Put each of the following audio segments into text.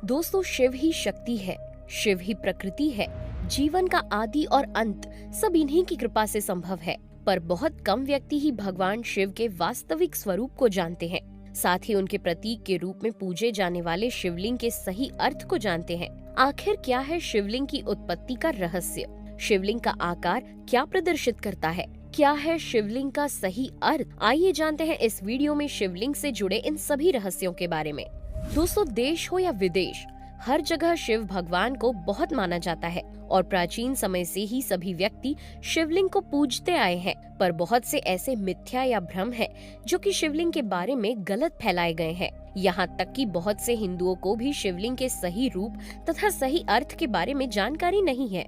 दोस्तों, शिव ही शक्ति है, शिव ही प्रकृति है। जीवन का आदि और अंत सब इन्हीं की कृपा से संभव है। पर बहुत कम व्यक्ति ही भगवान शिव के वास्तविक स्वरूप को जानते हैं। साथ ही उनके प्रतीक के रूप में पूजे जाने वाले शिवलिंग के सही अर्थ को जानते हैं। आखिर क्या है शिवलिंग की उत्पत्ति का रहस्य? शिवलिंग का आकार क्या प्रदर्शित करता है? क्या है शिवलिंग का सही अर्थ? आइए जानते हैं इस वीडियो में शिवलिंग से जुड़े इन सभी रहस्यों के बारे में। दोस्तों, देश हो या विदेश, हर जगह शिव भगवान को बहुत माना जाता है और प्राचीन समय से ही सभी व्यक्ति शिवलिंग को पूजते आए हैं। पर बहुत से ऐसे मिथ्या या भ्रम हैं जो कि शिवलिंग के बारे में गलत फैलाए गए हैं। यहाँ तक कि बहुत से हिंदुओं को भी शिवलिंग के सही रूप तथा सही अर्थ के बारे में जानकारी नहीं है।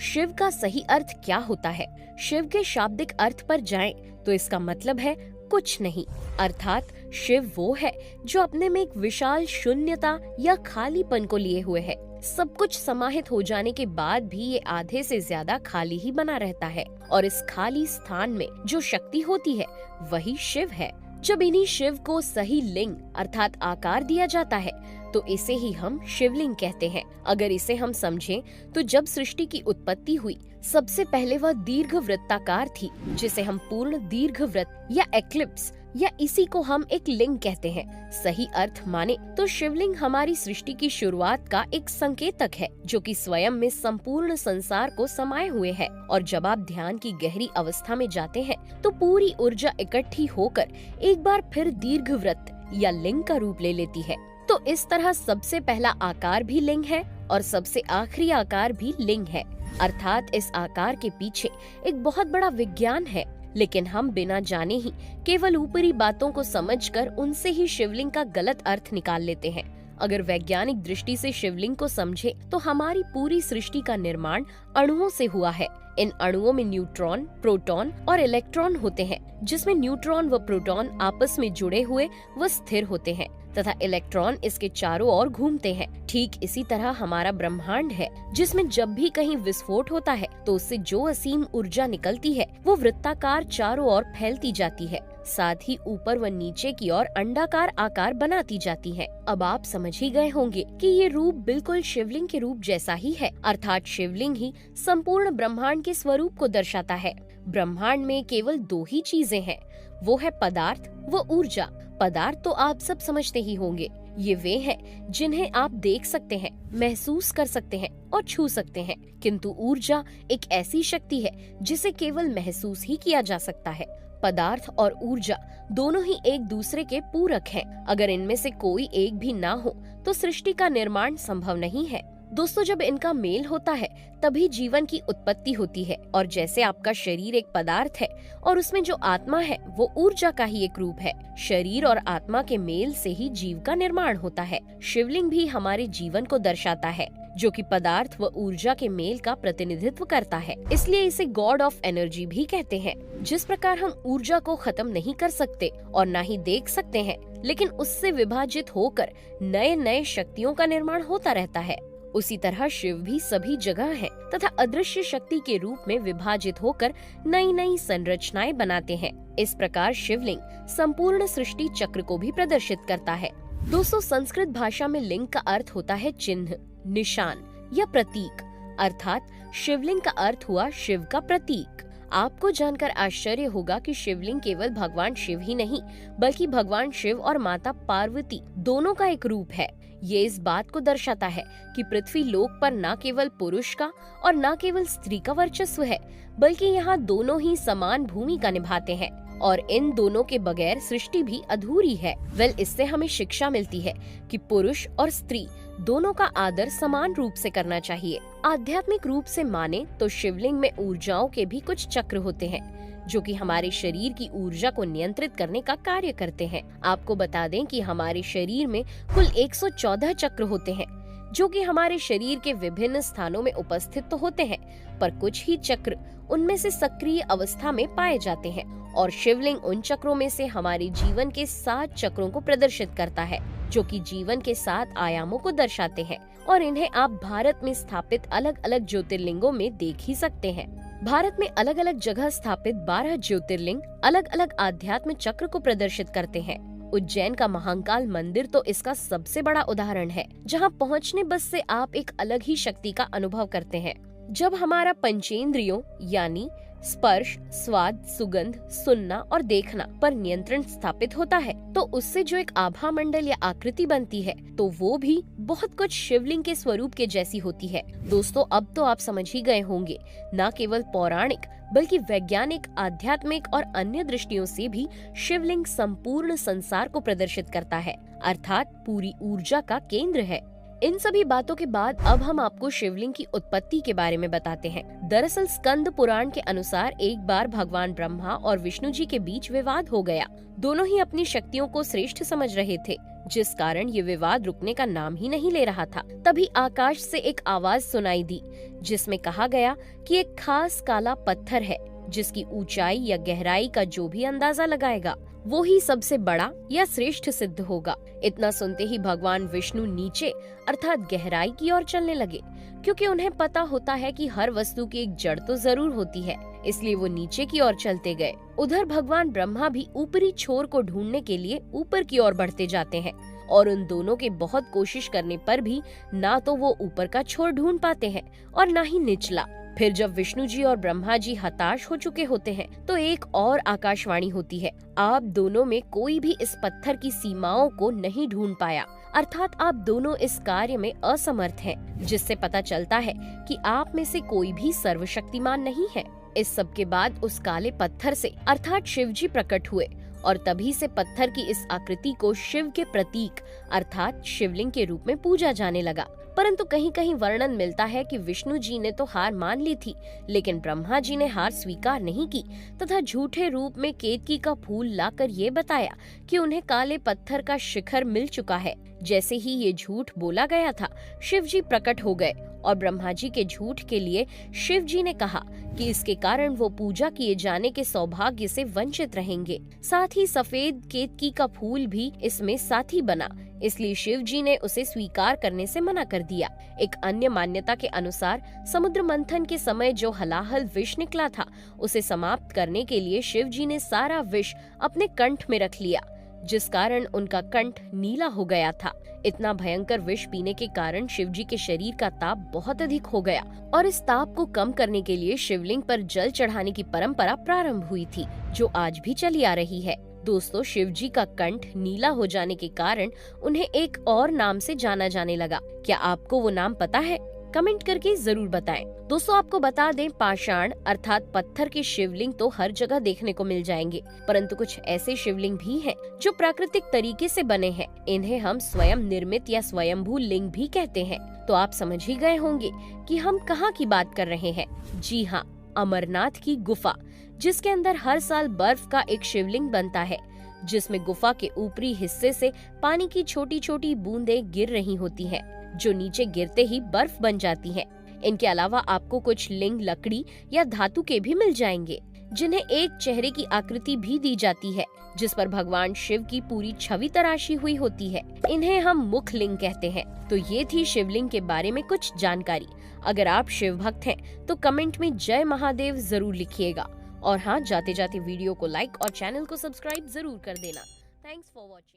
शिव का सही अर्थ क्या होता है? शिव के शाब्दिक अर्थ पर जाएं तो इसका मतलब है कुछ नहीं, अर्थात शिव वो है जो अपने में एक विशाल शून्यता या खालीपन को लिए हुए है। सब कुछ समाहित हो जाने के बाद भी ये आधे से ज्यादा खाली ही बना रहता है और इस खाली स्थान में जो शक्ति होती है वही शिव है। जब इन्हीं शिव को सही लिंग अर्थात आकार दिया जाता है तो इसे ही हम शिवलिंग कहते हैं। अगर इसे हम समझें तो जब सृष्टि की उत्पत्ति हुई, सबसे पहले वह दीर्घ वृत्ताकार थी, जिसे हम पूर्ण दीर्घ वृत्त या एक्लिप्स या इसी को हम एक लिंग कहते हैं। सही अर्थ माने तो शिवलिंग हमारी सृष्टि की शुरुआत का एक संकेतक है जो कि स्वयं में संपूर्ण संसार को समाये हुए है। और जब आप ध्यान की गहरी अवस्था में जाते हैं तो पूरी ऊर्जा इकट्ठी होकर एक बार फिर दीर्घ वृत्त या लिंग का रूप ले लेती है। तो इस तरह सबसे पहला आकार भी लिंग है और सबसे आखिरी आकार भी लिंग है, अर्थात इस आकार के पीछे एक बहुत बड़ा विज्ञान है। लेकिन हम बिना जाने ही केवल ऊपरी बातों को समझकर उनसे ही शिवलिंग का गलत अर्थ निकाल लेते हैं। अगर वैज्ञानिक दृष्टि से शिवलिंग को समझे तो हमारी पूरी सृष्टि का निर्माण अणुओं से हुआ है। इन अणुओं में न्यूट्रॉन, प्रोटॉन और इलेक्ट्रॉन होते हैं, जिसमें न्यूट्रॉन व प्रोटॉन आपस में जुड़े हुए व स्थिर होते हैं तथा इलेक्ट्रॉन इसके चारों ओर घूमते हैं। ठीक इसी तरह हमारा ब्रह्मांड है, जिसमें जब भी कहीं विस्फोट होता है तो उससे जो असीम ऊर्जा निकलती है वो वृत्ताकार चारों ओर फैलती जाती है, साथ ही ऊपर व नीचे की ओर अंडाकार आकार बनाती जाती है। अब आप समझ ही गए होंगे कि ये रूप बिल्कुल शिवलिंग के रूप जैसा ही है, अर्थात शिवलिंग ही संपूर्ण ब्रह्मांड के स्वरूप को दर्शाता है। ब्रह्मांड में केवल दो ही चीजें हैं, वो है पदार्थ व ऊर्जा। पदार्थ तो आप सब समझते ही होंगे, ये वे हैं जिन्हें आप देख सकते हैं, महसूस कर सकते हैं और छू सकते हैं। किंतु ऊर्जा एक ऐसी शक्ति है जिसे केवल महसूस ही किया जा सकता है। पदार्थ और ऊर्जा दोनों ही एक दूसरे के पूरक हैं। अगर इनमें से कोई एक भी ना हो तो सृष्टि का निर्माण संभव नहीं है। दोस्तों, जब इनका मेल होता है तभी जीवन की उत्पत्ति होती है। और जैसे आपका शरीर एक पदार्थ है और उसमें जो आत्मा है वो ऊर्जा का ही एक रूप है, शरीर और आत्मा के मेल से ही जीव का निर्माण होता है। शिवलिंग भी हमारे जीवन को दर्शाता है, जो कि पदार्थ व ऊर्जा के मेल का प्रतिनिधित्व करता है। इसलिए इसे गॉड ऑफ एनर्जी भी कहते हैं। जिस प्रकार हम ऊर्जा को खत्म नहीं कर सकते और न ही देख सकते हैं, लेकिन उससे विभाजित होकर नए नए शक्तियों का निर्माण होता रहता है, उसी तरह शिव भी सभी जगह है तथा अदृश्य शक्ति के रूप में विभाजित होकर नई नई संरचनाएं बनाते हैं। इस प्रकार शिवलिंग संपूर्ण सृष्टि चक्र को भी प्रदर्शित करता है। दोस्तों, संस्कृत भाषा में लिंग का अर्थ होता है चिन्ह, निशान या प्रतीक, अर्थात शिवलिंग का अर्थ हुआ शिव का प्रतीक। आपको जानकर आश्चर्य होगा कि शिवलिंग केवल भगवान शिव ही नहीं बल्कि भगवान शिव और माता पार्वती दोनों का एक रूप है। ये इस बात को दर्शाता है कि पृथ्वी लोक पर न केवल पुरुष का और न केवल स्त्री का वर्चस्व है, बल्कि यहाँ दोनों ही समान भूमिका निभाते हैं और इन दोनों के बगैर सृष्टि भी अधूरी है। इससे हमें शिक्षा मिलती है कि पुरुष और स्त्री दोनों का आदर समान रूप से करना चाहिए। आध्यात्मिक रूप से माने तो शिवलिंग में ऊर्जाओं के भी कुछ चक्र होते हैं जो कि हमारे शरीर की ऊर्जा को नियंत्रित करने का कार्य करते हैं। आपको बता दें कि हमारे शरीर में कुल 114 चक्र होते हैं जो कि हमारे शरीर के विभिन्न स्थानों में उपस्थित तो होते हैं, पर कुछ ही चक्र उनमें से सक्रिय अवस्था में पाए जाते हैं और शिवलिंग उन चक्रों में से हमारे जीवन के 7 चक्रों को प्रदर्शित करता है जो कि जीवन के 7 आयामों को दर्शाते हैं और इन्हें आप भारत में स्थापित अलग अलग ज्योतिर्लिंगों में देख ही सकते हैं। भारत में अलग अलग जगह स्थापित 12 ज्योतिर्लिंग अलग अलग आध्यात्म चक्र को प्रदर्शित करते हैं। उज्जैन का महाकाल मंदिर तो इसका सबसे बड़ा उदाहरण है, जहां पहुंचने बस से आप एक अलग ही शक्ति का अनुभव करते हैं। जब हमारा पंचेंद्रियों यानी स्पर्श, स्वाद, सुगंध, सुनना और देखना पर नियंत्रण स्थापित होता है, तो उससे जो एक आभा मंडल या आकृति बनती है, तो वो भी बहुत कुछ शिवलिंग के स्वरूप के जैसी होती है। दोस्तों, अब तो आप समझ ही गए होंगे, न केवल पौराणिक बल्कि वैज्ञानिक, आध्यात्मिक और अन्य दृष्टियों से भी शिवलिंग संपूर्ण संसार को प्रदर्शित करता है, अर्थात पूरी ऊर्जा का केंद्र है। इन सभी बातों के बाद अब हम आपको शिवलिंग की उत्पत्ति के बारे में बताते हैं। दरअसल स्कंद पुराण के अनुसार एक बार भगवान ब्रह्मा और विष्णु जी के बीच विवाद हो गया। दोनों ही अपनी शक्तियों को श्रेष्ठ समझ रहे थे, जिस कारण ये विवाद रुकने का नाम ही नहीं ले रहा था। तभी आकाश से एक आवाज सुनाई दी, जिसमें कहा गया कि एक खास काला पत्थर है, जिसकी ऊंचाई या गहराई का जो भी अंदाजा लगाएगा, वो ही सबसे बड़ा या श्रेष्ठ सिद्ध होगा। इतना सुनते ही भगवान विष्णु नीचे अर्थात गहराई की ओर चलने लगे, क्योंकि उन्हें पता होता है कि हर वस्तु की एक जड़ तो जरूर होती है, इसलिए वो नीचे की ओर चलते गए। उधर भगवान ब्रह्मा भी ऊपरी छोर को ढूंढने के लिए ऊपर की ओर बढ़ते जाते हैं, और उन दोनों के बहुत कोशिश करने पर भी ना तो वो ऊपर का छोर ढूंढ पाते हैं और ना ही निचला। फिर जब विष्णु जी और ब्रह्मा जी हताश हो चुके होते हैं, तो एक और आकाशवाणी होती है, आप दोनों में कोई भी इस पत्थर की सीमाओं को नहीं ढूंढ पाया, अर्थात आप दोनों इस कार्य में असमर्थ हैं, जिससे पता चलता है कि आप में से कोई भी सर्वशक्तिमान नहीं है। इस सब के बाद उस काले पत्थर से अर्थात शिव जी प्रकट हुए, और तभी से पत्थर की इस आकृति को शिव के प्रतीक अर्थात शिवलिंग के रूप में पूजा जाने लगा। परंतु कहीं कहीं वर्णन मिलता है कि विष्णु जी ने तो हार मान ली थी, लेकिन ब्रह्मा जी ने हार स्वीकार नहीं की तथा झूठे रूप में केतकी का फूल लाकर ये बताया कि उन्हें काले पत्थर का शिखर मिल चुका है। जैसे ही ये झूठ बोला गया था, शिव जी प्रकट हो गए और ब्रह्मा जी के झूठ के लिए शिव जी ने कहा कि इसके कारण वो पूजा किए जाने के सौभाग्य से वंचित रहेंगे। साथ ही सफेद केतकी का फूल भी इसमें साथी बना, इसलिए शिव जी ने उसे स्वीकार करने से मना कर दिया। एक अन्य मान्यता के अनुसार समुद्र मंथन के समय जो हलाहल विष निकला था, उसे समाप्त करने के लिए शिव जी ने सारा विष अपने कंठ में रख लिया, जिस कारण उनका कंठ नीला हो गया था। इतना भयंकर विष पीने के कारण शिव जी के शरीर का ताप बहुत अधिक हो गया, और इस ताप को कम करने के लिए शिवलिंग पर जल चढ़ाने की परंपरा प्रारंभ हुई थी, जो आज भी चली आ रही है। दोस्तों, शिव जी का कंठ नीला हो जाने के कारण उन्हें एक और नाम से जाना जाने लगा। क्या आपको वो नाम पता है? कमेंट करके जरूर बताएं। दोस्तों, आपको बता दें, पाषाण अर्थात पत्थर के शिवलिंग तो हर जगह देखने को मिल जाएंगे, परंतु कुछ ऐसे शिवलिंग भी हैं जो प्राकृतिक तरीके से बने हैं। इन्हें हम स्वयं निर्मित या स्वयंभू लिंग भी कहते हैं। तो आप समझ ही गए होंगे कि हम कहाँ की बात कर रहे हैं। जी हाँ, अमरनाथ की गुफा, जिसके अंदर हर साल बर्फ का एक शिवलिंग बनता है, जिसमें गुफा के ऊपरी हिस्से से पानी की छोटी छोटी बूंदें गिर रही होती हैं, जो नीचे गिरते ही बर्फ बन जाती हैं। इनके अलावा आपको कुछ लिंग लकड़ी या धातु के भी मिल जाएंगे, जिन्हें एक चेहरे की आकृति भी दी जाती है, जिस पर भगवान शिव की पूरी छवि तराशी हुई होती है। इन्हें हम मुख लिंग कहते हैं। तो ये थी शिवलिंग के बारे में कुछ जानकारी। अगर आप शिव भक्त हैं तो कमेंट में जय महादेव जरूर लिखिएगा, और हाँ, जाते जाते वीडियो को लाइक और चैनल को सब्सक्राइब जरूर कर देना। Thanks for watching.